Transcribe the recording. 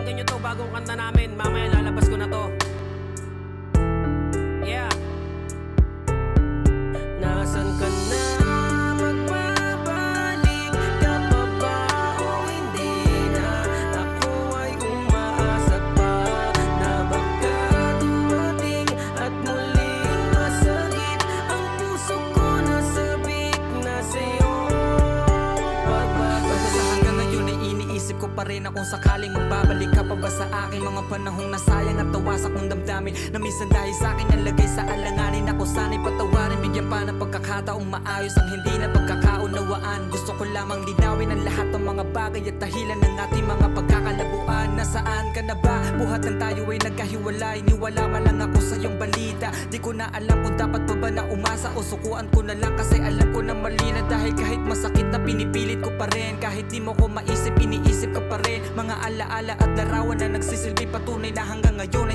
Pakinggan nyo to, bagong kanta namin. Mamaya lalabas ko na to. Yeah. Nasaan ka na? Magbabalik ka pa ba o hindi na? Ako ay umaasa pa na baka dumating at muling masakit ang puso ko na sabik na sa'yo. Basta hanggang ngayon ay iniisip ko pa rin na kung sakaling magbabalik ka pa ba sa akin. Mga panahong nasayang at tawas akong damdamin na minsan dahil sa akin nalagay sa alanganin. Ako sana'y patawarin, bigyan pa ng pagkakataong maayos ang hindi na pagkakaunawaan. Gusto ko lamang linawin ang lahat ng mga bagay at dahilan ng ating mga pagkakalabuan. Nasaan ka na ba? Buhat ng tayo ay nagkahiwalay. Niwala man lang ako sa iyong balita. Di ko na alam kung dapat pa ba na umasa o sukuan ko na lang, kasi alam ko na mali na. Dahil kahit masakit na pinipilit ko pa rin, kahit di mo ko maisip, iniisip ka pa rin. Mga alaala at larawan na nagsisilbi patunay na hanggang ngayon ay